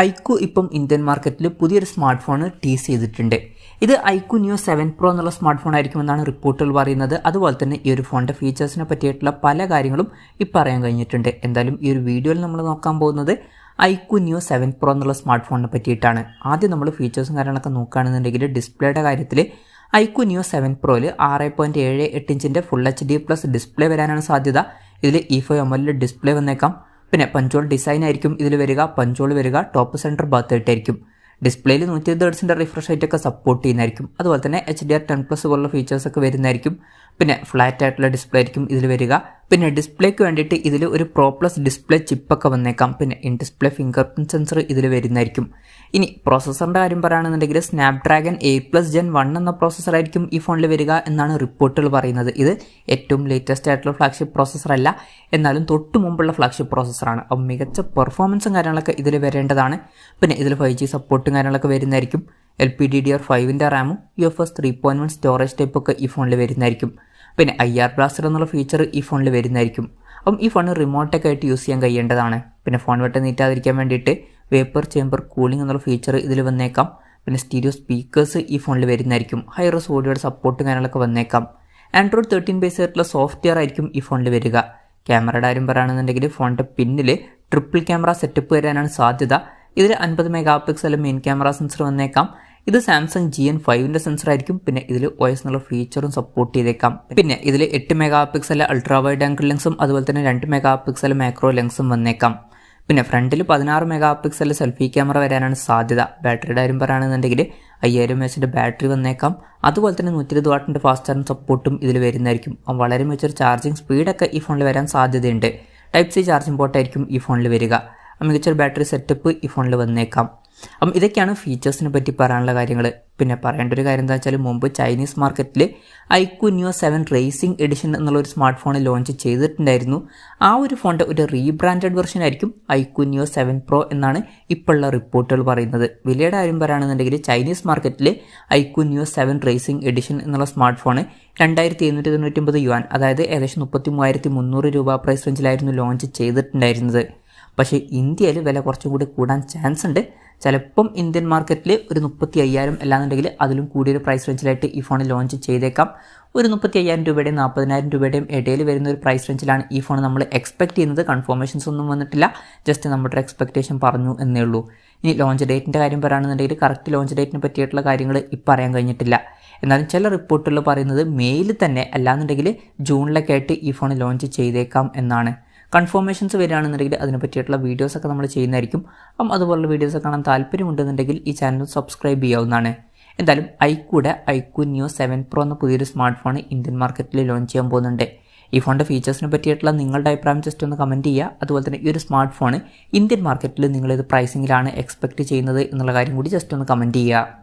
Iqoo ഇപ്പം Indian മാർക്കറ്റിൽ പുതിയൊരു സ്മാർട്ട് ഫോൺ ടീസ് ചെയ്തിട്ടുണ്ട്. ഇത് Iqoo Neo 7 Pro എന്നുള്ള സ്മാർട്ട് ഫോൺ ആയിരിക്കുമെന്നാണ് റിപ്പോർട്ടുകൾ പറയുന്നത്. അതുപോലെ തന്നെ ഈ ഒരു ഫോണിൻ്റെ ഫീച്ചേഴ്സിനെ പറ്റിയിട്ടുള്ള പല കാര്യങ്ങളും ഇപ്പോൾ അറിയാൻ കഴിഞ്ഞിട്ടുണ്ട്. എന്തായാലും ഈ ഒരു വീഡിയോയിൽ നമ്മൾ നോക്കാൻ പോകുന്നത് Iqoo Neo 7 Pro എന്നുള്ള സ്മാർട്ട് ഫോണിനെ പറ്റിയിട്ടാണ്. ആദ്യം നമ്മൾ ഫീച്ചേഴ്സും കാര്യങ്ങളൊക്കെ നോക്കുകയാണെന്നുണ്ടെങ്കിൽ ഡിസ്പ്ലേയുടെ കാര്യത്തിൽ Iqoo Neo 7 Proയിൽ 6.78 ഇഞ്ചിൻ്റെ ഫുൾ HD+ ഡിസ്പ്ലേ വരാനാണ് സാധ്യത. ഇതിൽ E5 amoled ഡിസ്പ്ലേ വന്നേക്കാം. പിന്നെ പഞ്ചോൾ ഡിസൈൻ ആയിരിക്കും ഇതിൽ വരിക. പഞ്ചോൾ വരിക ടോപ്പ് സെൻറ്റർ ഭാഗത്തായിട്ടായിരിക്കും. ഡിസ്പ്ലേയിൽ 120 Hz റിഫ്രഷ് റേറ്റ് ഒക്കെ സപ്പോർട്ട് ചെയ്യുന്നതായിരിക്കും. അതുപോലെ തന്നെ HDR10+ പോലുള്ള ഫീച്ചേഴ്സൊക്കെ വരുന്നതായിരിക്കും. പിന്നെ ഫ്ലാറ്റ് ആയിട്ടുള്ള ഡിസ്പ്ലേ ആയിരിക്കും ഇതിൽ വരിക. പിന്നെ ഡിസ്പ്ലേക്ക് വേണ്ടിയിട്ട് ഇതിൽ ഒരു Pro+ ഡിസ്പ്ലേ ചിപ്പൊക്കെ വന്നേക്കാം. പിന്നെ in display finger print sensor ഇതിൽ വരുന്നതായിരിക്കും. ഇനി പ്രോസസ്സറിൻ്റെ കാര്യം പറയുകയാണെന്നുണ്ടെങ്കിൽ സ്നാപ്ഡ്രാഗൺ 8+ Gen 1 എന്ന പ്രോസസ്സറായിരിക്കും ഈ ഫോണിൽ വരിക എന്നാണ് റിപ്പോർട്ടുകൾ പറയുന്നത്. ഇത് ഏറ്റവും ലേറ്റസ്റ്റ് ആയിട്ടുള്ള ഫ്ലാഗ്ഷിപ്പ് പ്രോസസ്സർ അല്ല, എന്നാലും തൊട്ട് മുമ്പുള്ള ഫ്ലാഗ്ഷിപ്പ് പ്രോസസ്സറാണ്. അപ്പം മികച്ച പെർഫോമൻസും കാര്യങ്ങളൊക്കെ ഇതിൽ വരേണ്ടതാണ്. പിന്നെ ഇതിൽ 5G സപ്പോർട്ടും കാര്യങ്ങളൊക്കെ വരുന്നതായിരിക്കും. LPDDR5 റാമും UFS 3.1 സ്റ്റോറേജ് ടൈപ്പൊക്കെ ഈ ഫോണിൽ വരുന്നതായിരിക്കും. പിന്നെ IR ബ്ലാസ്റ്റർ എന്നുള്ള ഫീച്ചർ ഈ ഫോണിൽ വരുന്നതായിരിക്കും. അപ്പം ഈ ഫോൺ റിമോട്ടൊക്കെ ആയിട്ട് യൂസ് ചെയ്യാൻ കഴിയേണ്ടതാണ്. പിന്നെ ഫോൺ വെട്ടം നീറ്റാതിരിക്കാൻ വേണ്ടിയിട്ട് വേപ്പർ ചേമ്പർ കൂളിംഗ് എന്നുള്ള ഫീച്ചർ ഇതിൽ വന്നേക്കാം. പിന്നെ സ്റ്റീരിയോ സ്പീക്കേഴ്സ് ഈ ഫോണിൽ വരുന്നതായിരിക്കും. ഹൈ റെസ് ഓഡിയോയുടെ സപ്പോർട്ടും കാര്യങ്ങളൊക്കെ വന്നേക്കാം. Android 13 ബേസ് ആയിട്ടുള്ള സോഫ്റ്റ്വെയർ ആയിരിക്കും ഈ ഫോണിൽ വരിക. ക്യാമറയുടെ കാര്യം പറയുകയാണെന്നുണ്ടെങ്കിൽ ഫോണിൻ്റെ പിന്നിൽ ട്രിപ്പിൾ ക്യാമറ സെറ്റപ്പ് വരാനാണ് സാധ്യത. ഇതിൽ 50 MP മെയിൻ ക്യാമറ സെൻസർ വന്നേക്കാം. ഇത് സാംസങ് GN5 സെൻസർ ആയിരിക്കും. പിന്നെ ഇതിൽ OS എന്നുള്ള ഫീച്ചറും സപ്പോർട്ട് ചെയ്തേക്കാം. പിന്നെ ഇതിൽ 8 MP അൾട്രാ വൈഡ് ആംഗിൾ ലെൻസും അതുപോലെ തന്നെ 2 MP മാക്രോ ലെൻസും വന്നേക്കാം. പിന്നെ ഫ്രണ്ടിൽ 16 MP സെൽഫി ക്യാമറ വരാനാണ് സാധ്യത. ബാറ്ററിയുടെ കാര്യം പറയുകയാണെന്നുണ്ടെങ്കിൽ 5000 mAh ബാറ്ററി വന്നേക്കാം. അതുപോലെ തന്നെ 120 വാട്ടിൻ്റെ ഫാസ്റ്റ് ചാർജിങ് സപ്പോർട്ടും ഇതിൽ വരുന്നതായിരിക്കും. വളരെ മികച്ചൊരു ചാർജിങ് സ്പീഡൊക്കെ ഈ ഫോണിൽ വരാൻ സാധ്യതയുണ്ട്. Type-C ചാർജിങ് പോർട്ടായിരിക്കും ഈ ഫോണിൽ വരിക. മികച്ചൊരു ബാറ്ററി സെറ്റപ്പ് ഈ ഫോണിൽ വന്നേക്കാം. അപ്പം ഇതൊക്കെയാണ് ഫീച്ചേഴ്സിനെ പറ്റി പറയാനുള്ള കാര്യങ്ങൾ. പിന്നെ പറയേണ്ട ഒരു കാര്യം എന്താ വെച്ചാൽ മുമ്പ് ചൈനീസ് മാർക്കറ്റിൽ Iqoo Neo 7 റേസിംഗ് എഡിഷൻ എന്നുള്ളൊരു സ്മാർട്ട് ഫോൺ ലോഞ്ച് ചെയ്തിട്ടുണ്ടായിരുന്നു. ആ ഒരു ഫോണിൻ്റെ ഒരു റീബ്രാൻഡഡ് വെർഷൻ ആയിരിക്കും Iqoo Neo 7 Pro എന്നാണ് ഇപ്പോഴുള്ള റിപ്പോർട്ടുകൾ പറയുന്നത്. വിലയുടെ കാര്യം പറയുകയാണെന്നുണ്ടെങ്കിൽ ചൈനീസ് മാർക്കറ്റിൽ Iqoo Neo 7 റേസിംഗ് എഡിഷൻ എന്നുള്ള സ്മാർട്ട് ഫോൺ 2799 yuan, അതായത് ഏകദേശം 33,300 രൂപ പ്രൈസ് റേഞ്ചിലായിരുന്നു ലോഞ്ച് ചെയ്തിട്ടുണ്ടായിരുന്നത്. പക്ഷേ ഇന്ത്യയിൽ വില കുറച്ചും കൂടി കൂടാൻ ചാൻസ് ഉണ്ട്. ചിലപ്പം ഇന്ത്യൻ മാർക്കറ്റിൽ ഒരു 35,000 അല്ലാന്നുണ്ടെങ്കിൽ അതിലും കൂടിയൊരു പ്രൈസ് റേഞ്ചിലായിട്ട് ഈ ഫോൺ ലോഞ്ച് ചെയ്തേക്കാം. ഒരു 35,000 രൂപയുടെയും 40,000 രൂപയുടെയും ഇടയിൽ വരുന്ന ഒരു പ്രൈസ് റേഞ്ചിലാണ് ഈ ഫോൺ നമ്മൾ എക്സ്പെക്ട് ചെയ്യുന്നത്. കൺഫർമേഷൻസ് ഒന്നും വന്നിട്ടില്ല, ജസ്റ്റ് നമ്മുടെ എക്സ്പെക്റ്റേഷൻ പറഞ്ഞു എന്നേ ഉള്ളൂ. ഇനി ലോഞ്ച് ഡേറ്റിൻ്റെ കാര്യം പറയുകയാണെന്നുണ്ടെങ്കിൽ കറക്റ്റ് ലോഞ്ച് ഡേറ്റിനെ പറ്റിയിട്ടുള്ള കാര്യങ്ങൾ ഇപ്പോൾ അറിയാൻ കഴിഞ്ഞിട്ടില്ല. എന്നാലും ചില റിപ്പോർട്ടുകൾ പറയുന്നത് മെയിൽ തന്നെ അല്ലാന്നുണ്ടെങ്കിൽ ജൂണിലൊക്കെ ആയിട്ട് ഈ ഫോൺ ലോഞ്ച് ചെയ്തേക്കാം എന്നാണ്. കൺഫർമേഷൻസ് വരികയാണെന്നുണ്ടെങ്കിൽ അതിനെ പറ്റിയിട്ടുള്ള വീഡിയോസൊക്കെ നമ്മൾ ചെയ്യുന്നതായിരിക്കും. അപ്പം അതുപോലുള്ള വീഡിയോസ് കാണാൻ താല്പര്യമുണ്ടെന്നുണ്ടെങ്കിൽ ഈ ചാനൽ സബ്സ്ക്രൈബ് ചെയ്യാവുന്നതാണ്. എന്തായാലും Iqoo Neo 7 Pro എന്ന പുതിയൊരു സ്മാർട്ട് ഫോൺ ഇന്ത്യൻ മാർക്കറ്റിൽ ലോഞ്ച് ചെയ്യാൻ പോകുന്നുണ്ട്. ഈ ഫോണിൻ്റെ ഫീച്ചേഴ്സിനെ പറ്റിയിട്ടുള്ള നിങ്ങളുടെ അഭിപ്രായം ജസ്റ്റ് ഒന്ന് കമൻറ്റ് ചെയ്യുക. അതുപോലെ തന്നെ ഈ ഒരു സ്മാർട്ട് ഫോൺ ഇന്ത്യൻ മാർക്കറ്റിൽ നിങ്ങളിത് പ്രൈസിങ്ങിലാണ് എക്സ്പെക്റ്റ് ചെയ്യുന്നത് എന്നുള്ള കാര്യം കൂടി ജസ്റ്റ് ഒന്ന് കമൻറ്റ് ചെയ്യുക.